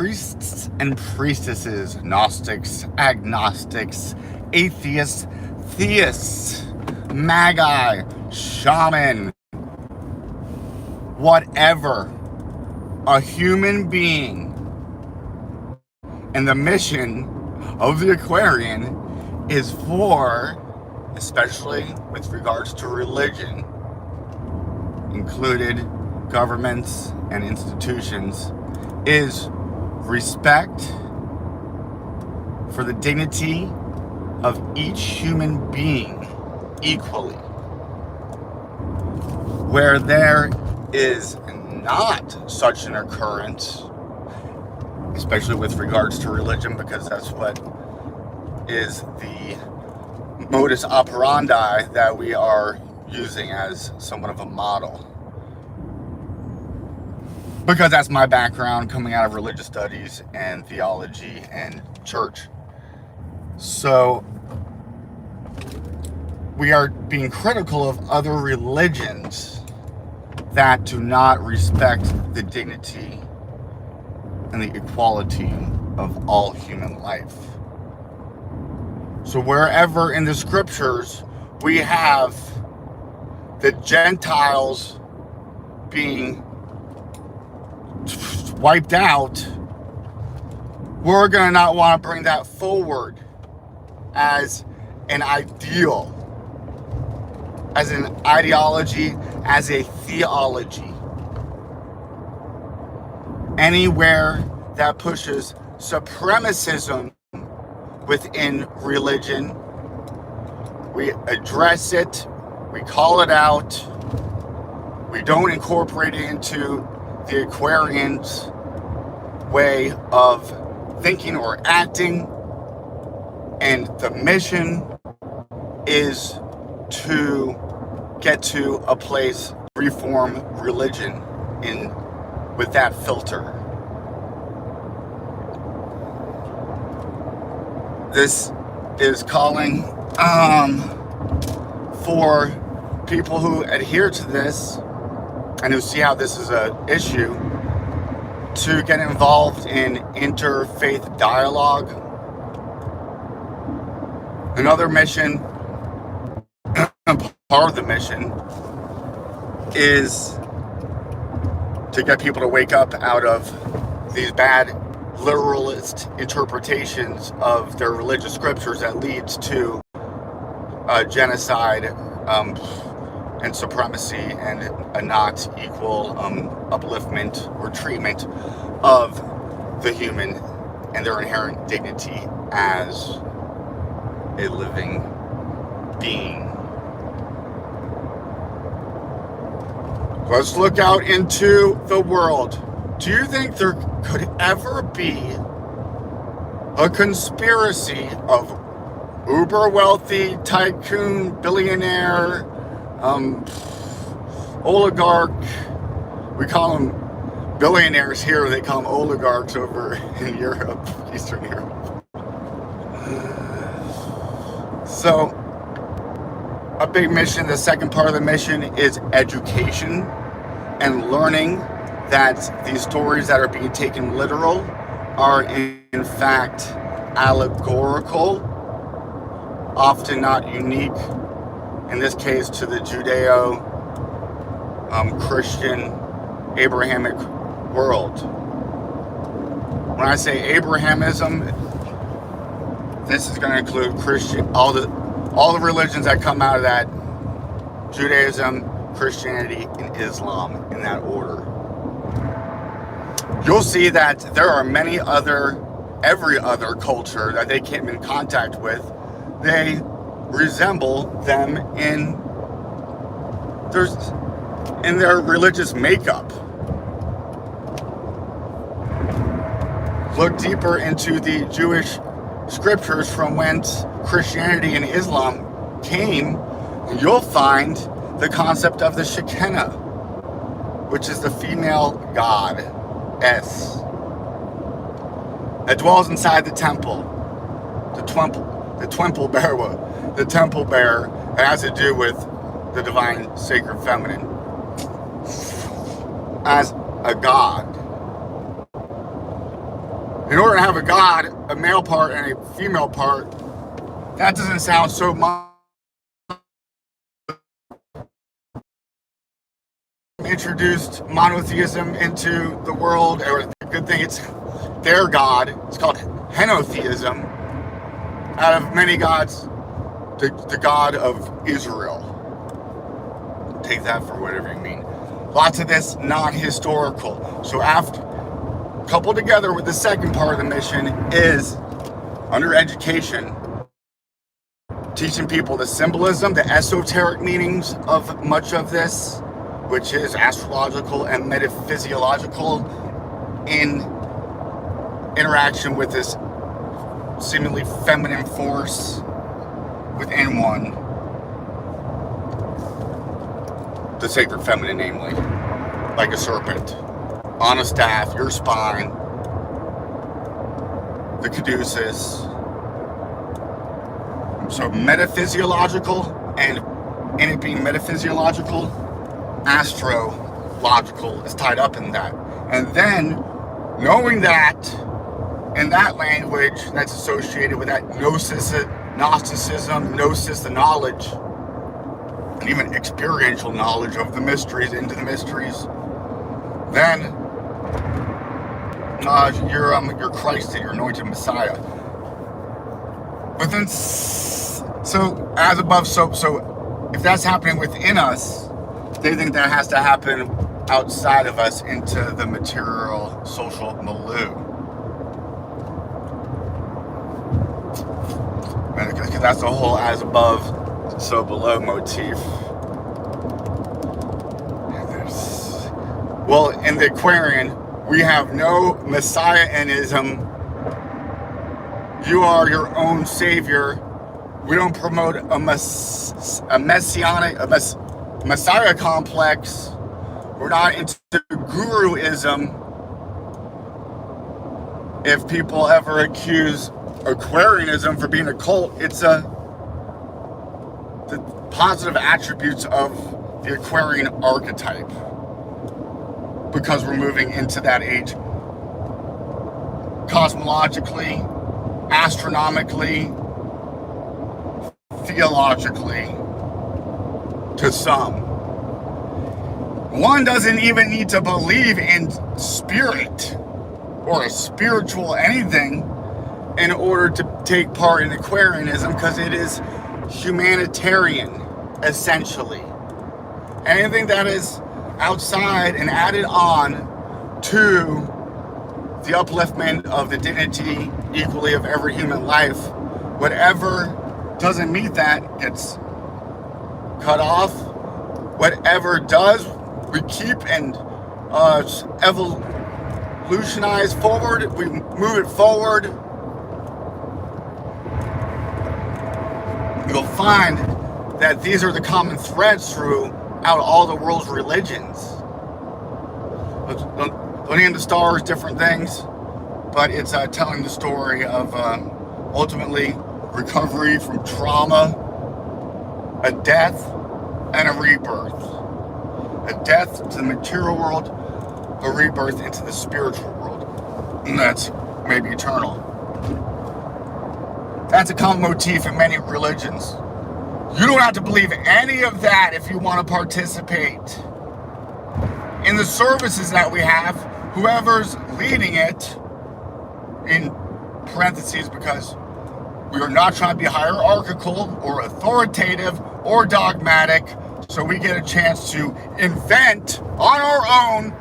priests and priestesses, Gnostics, agnostics, atheists, theists, magi, shaman, whatever, a human being. And the mission of the Aquarian is for, especially with regards to religion, included governments and institutions, is respect for the dignity of each human being equally. Where there is not such an occurrence, especially with regards to religion, because that's what is the modus operandi that we are using as somewhat of a model. Because that's my background, coming out of religious studies and theology and church. So we are being critical of other religions that do not respect the dignity and the equality of all human life. So wherever in the scriptures we have the Gentiles being wiped out, we're going to not want to bring that forward as an ideal, as an ideology, as a theology. Anywhere that pushes supremacism within religion, we address it, we call it out, we don't incorporate it into the Aquarian's way of thinking or acting, and the mission is to get to a place, reform religion in with that filter. This is calling for people who adhere to this and who see how this is an issue to get involved in interfaith dialogue. Another mission, part of the mission, is to get people to wake up out of these bad literalist interpretations of their religious scriptures that leads to genocide and supremacy and a not equal upliftment or treatment of the human and their inherent dignity as a living being. Let's look out into the world. Do you think there could ever be a conspiracy of uber wealthy tycoon, billionaire, oligarch? We call them billionaires here, they call them oligarchs over in Europe, Eastern Europe. So, a big mission, the second part of the mission is education and learning that these stories that are being taken literal are in fact allegorical, often not unique, in this case to the Judeo Christian Abrahamic world. When I say Abrahamism, this is going to include Christian, all the religions that come out of that: Judaism, Christianity, and Islam, in that order. You'll see that there are every other culture that they came in contact with, they resemble them in their religious makeup. Look deeper into the Jewish scriptures from whence Christianity and Islam came, and you'll find the concept of the Shekinah, which is the female goddess that dwells inside the temple. The temple bearer, it has to do with the divine sacred feminine as a god. in order to have a god, a male part and a female part, that doesn't sound so much. Introduced monotheism into the world, or the good thing, it's their god. It's called henotheism. Out of many gods, the God of Israel. Take that for whatever you mean. Lots of this non-historical. So after, coupled together with the second part of the mission is, under education, teaching people the symbolism, the esoteric meanings of much of this, which is astrological and metaphysiological in interaction with this seemingly feminine force within one, the sacred feminine, namely, like a serpent on a staff, your spine, the caduceus. So metaphysiological, and in it being metaphysiological, astrological is tied up in that. And then knowing that in that language that's associated with that Gnosticism, gnosis, the knowledge, and even experiential knowledge of the mysteries, into the mysteries, then you're Christ, you're anointed Messiah. But then, so as above, so if that's happening within us, they think that has to happen outside of us into the material, social milieu. Because that's the whole as above, so below motif. Well, in the Aquarian, we have no messianism. You are your own savior. We don't promote a messiah complex. We're not into guruism. If people ever accuse Aquarianism for being a cult, it's the positive attributes of the Aquarian archetype, because we're moving into that age cosmologically, astronomically, theologically, to some. One doesn't even need to believe in spirit or a spiritual anything in order to take part in Aquarianism, because it is humanitarian, essentially. Anything that is outside and added on to the upliftment of the dignity equally of every human life, whatever doesn't meet that gets cut off. Whatever does, we keep and evolutionize forward, we move it forward. You'll find that these are the common threads throughout all the world's religions. The name of the stars, different things, but it's telling the story of ultimately recovery from trauma, a death, and a rebirth. A death to the material world, a rebirth into the spiritual world. And that's maybe eternal. That's a common motif in many religions. You don't have to believe any of that if you want to participate in the services that we have. Whoever's leading it, in parentheses, because we are not trying to be hierarchical or authoritative or dogmatic, so we get a chance to invent on our own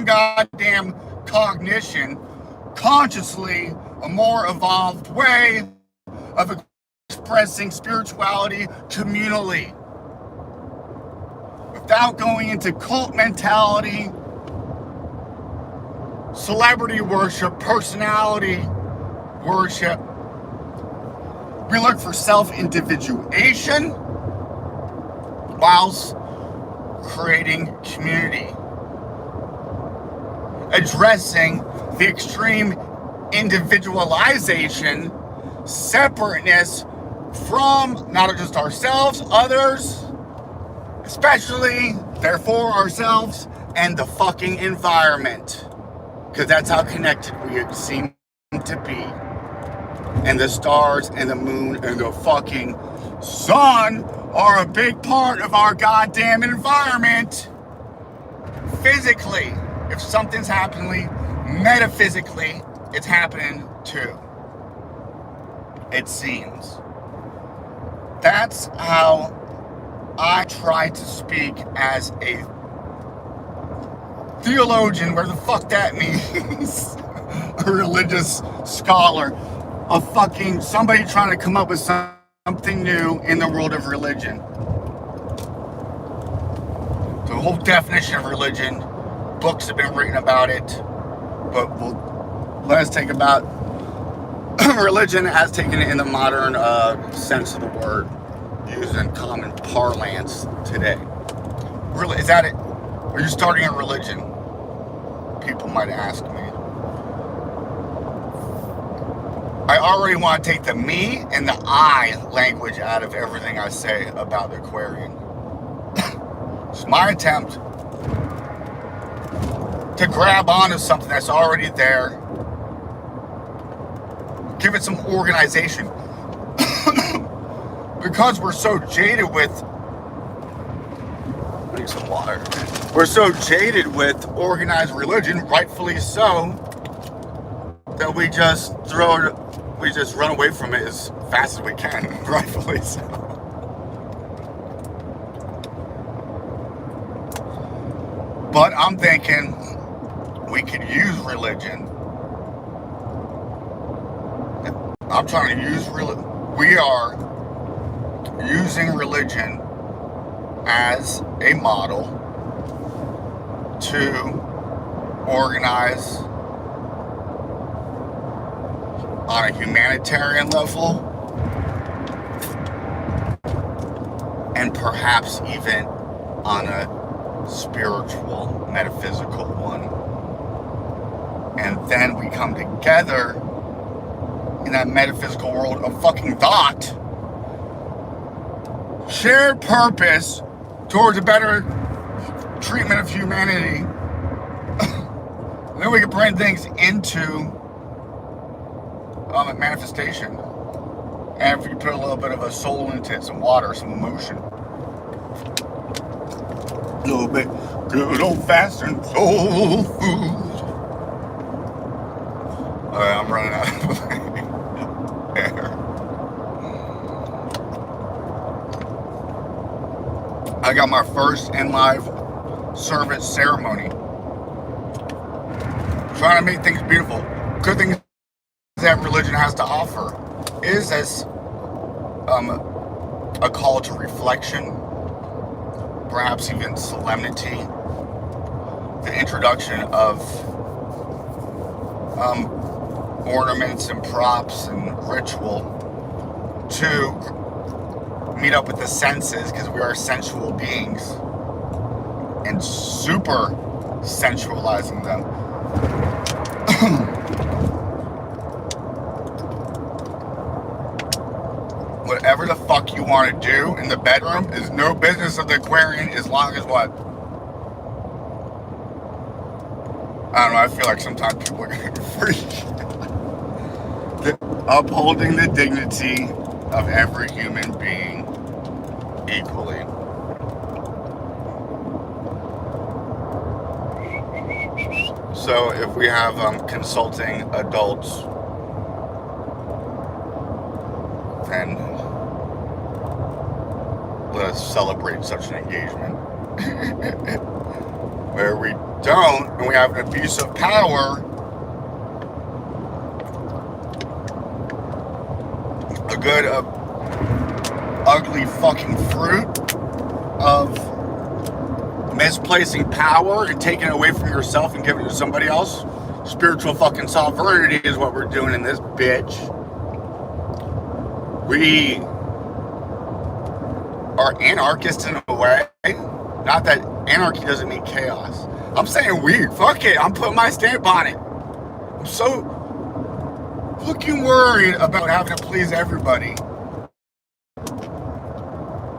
goddamn cognition, consciously, a more evolved way of expressing spirituality communally, without going into cult mentality, celebrity worship, personality worship. We look for self-individuation whilst creating community, addressing the extreme individualization, separateness from not just ourselves, others, especially, therefore, ourselves and the fucking environment. Because that's how connected we seem to be. And the stars and the moon and the fucking sun are a big part of our goddamn environment. Physically, if something's happening, metaphysically, it's happening too. It seems. That's how I try to speak as a theologian, where the fuck that means. A religious scholar. A fucking somebody trying to come up with something new in the world of religion. The whole definition of religion, books have been written about it, but let's take about religion as taken in the modern sense of the word, used in common parlance today. Really, is that it? Are you starting a religion? People might ask me. I already want to take the me and the I language out of everything I say about the Aquarian. It's my attempt to grab onto something that's already there, give it some organization. Because we're so jaded with, I need some water. We're so jaded with organized religion, rightfully so, that we just run away from it as fast as we can, rightfully so. But I'm thinking we could use religion. I'm trying to use religion. We are using religion as a model to organize on a humanitarian level, and perhaps even on a spiritual, metaphysical one. And then we come together in that metaphysical world of fucking thought, shared purpose towards a better treatment of humanity. And then we can bring things into a manifestation. And if you put a little bit of a soul into it, some water, some emotion, a little bit good old-fashioned soul food. I'm running out of air. I got my first in-live service ceremony. Trying to make things beautiful. Good things that religion has to offer is as a call to reflection, perhaps even solemnity, the introduction of ornaments and props and ritual to meet up with the senses, because we are sensual beings, and super sensualizing them. Whatever the fuck you want to do in the bedroom is no business of the Aquarian, as long as what? I don't know, I feel like sometimes people are going to freak. Upholding the dignity of every human being equally. So if we have consulting adults, then let us celebrate such an engagement. Where we don't, and we have an abuse of power, a good ugly fucking fruit of misplacing power and taking it away from yourself and giving it to somebody else. Spiritual fucking sovereignty is what we're doing in this bitch. We are anarchists in a way. Not that anarchy doesn't mean chaos. I'm saying weird. Fuck it. I'm putting my stamp on it. I'm so fucking worried about having to please everybody.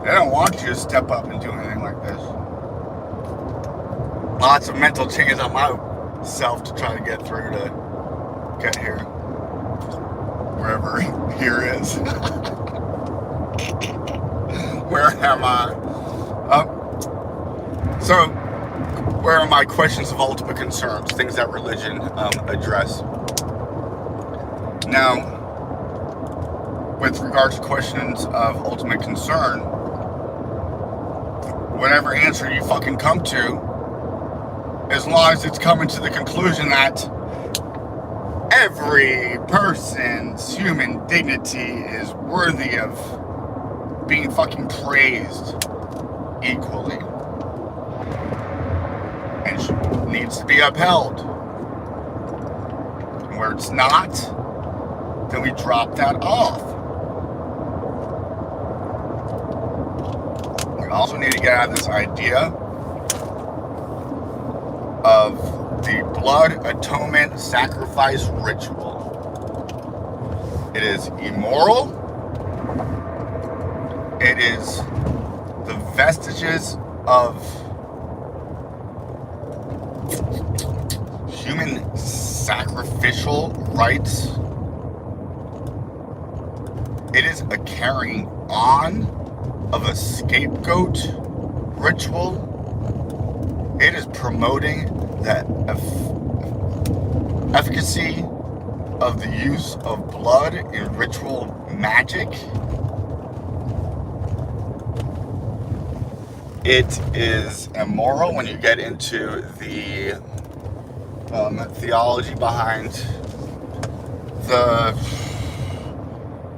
They don't want you to step up and do anything like this. Lots of mental change on my self to try to get through to get here. Wherever here is. Where am I? So, where are my questions of ultimate concerns? Things that religion address. Now, with regards to questions of ultimate concern, whatever answer you fucking come to, as long as it's coming to the conclusion that every person's human dignity is worthy of being fucking praised equally and needs to be upheld. And where it's not, then we drop that off. We also need to get out of this idea of the blood atonement sacrifice ritual. It is immoral. It is the vestiges of human sacrificial rites. It is a carrying on of a scapegoat ritual. It is promoting the efficacy of the use of blood in ritual magic. It is immoral when you get into the theology behind the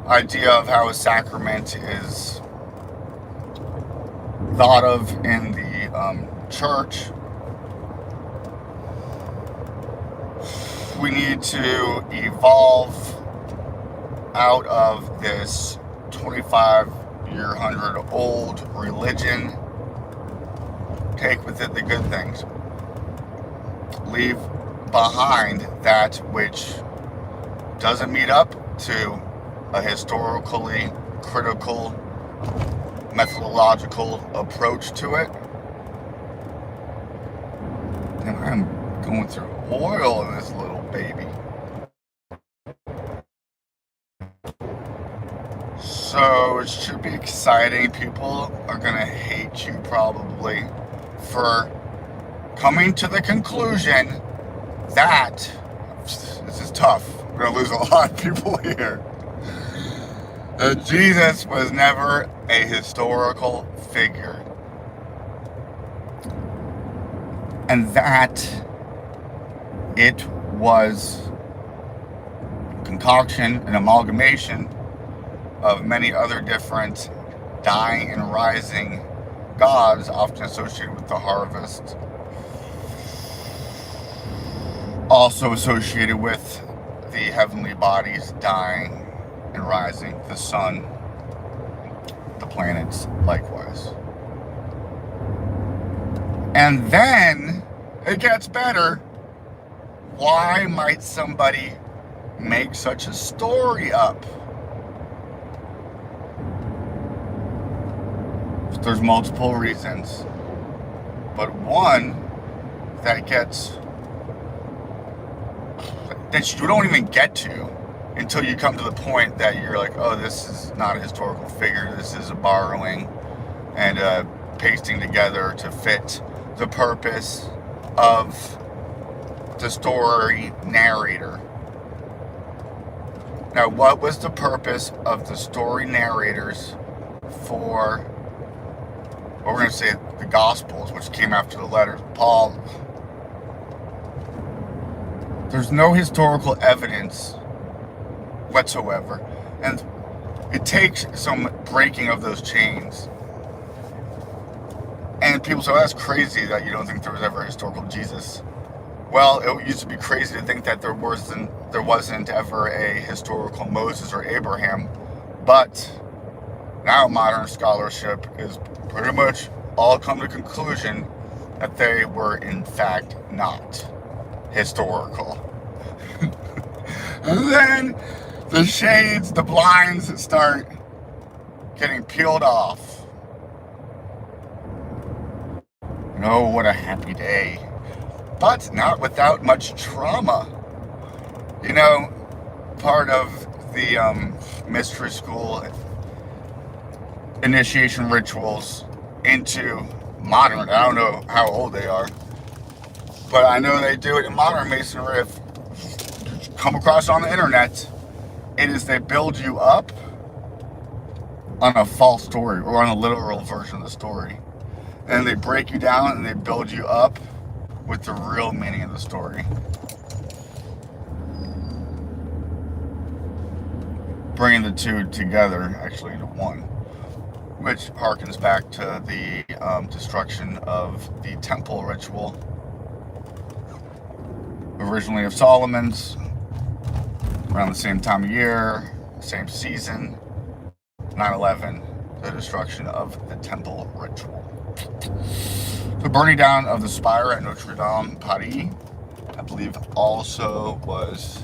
idea of how a sacrament is thought of in the church. We need to evolve out of this 2,500-year-old religion. Take with it the good things. Leave behind that which doesn't meet up to a historically critical, methodological approach to it. And I'm going through oil in this little baby. So it should be exciting. People are gonna hate you probably for coming to the conclusion that this is tough. We're gonna lose a lot of people here. That Jesus was never a historical figure. And that it was a concoction, an amalgamation of many other different dying and rising gods, often associated with the harvest. Also associated with the heavenly bodies dying and rising, the sun, the planets likewise. And then it gets better. Why might somebody make such a story up? There's multiple reasons, but one that you don't even get to until you come to the point that you're like, oh, this is not a historical figure, this is a borrowing and pasting together to fit the purpose of the story narrator. Now, what was the purpose of the story narrators for, we're going to say, the Gospels, which came after the letters? Paul, there's no historical evidence whatsoever, and it takes some breaking of those chains. And people say, oh, that's crazy that you don't think there was ever a historical Jesus. Well, it used to be crazy to think that there wasn't ever a historical Moses or Abraham, but now modern scholarship is pretty much all come to the conclusion that they were in fact not historical. And then the shades, the blinds start getting peeled off. Oh, what a happy day. but not without much trauma. You know, part of the mystery school initiation rituals into modern, I don't know how old they are, but I know they do it in modern masonry. If you come across on the internet, it is they build you up on a false story or on a literal version of the story, and they break you down and they build you up with the real meaning of the story, bringing the two together actually into one, which harkens back to the destruction of the temple ritual, originally of Solomon's, around the same time of year, same season, 9/11, the destruction of the temple ritual. The burning down of the spire at Notre Dame, Paris, I believe also was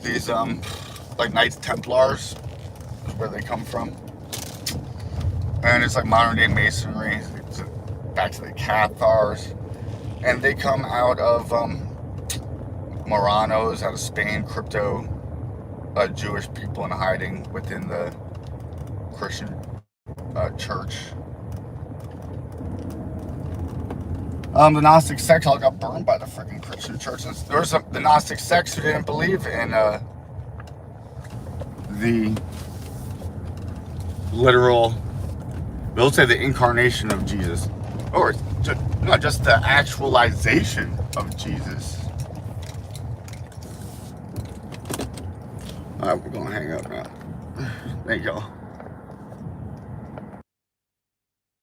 these, like Knights Templars, is where they come from. And it's like modern day masonry, it's back to the Cathars. And they come out of Moranos, out of Spain, crypto Jewish people in hiding within the Christian church. The Gnostic sects all got burned by the freaking Christian church. And there was the Gnostic sects who didn't believe in the literal, they'll say the incarnation of Jesus, or not just the actualization of Jesus. All right, we're gonna hang up now. Thank y'all.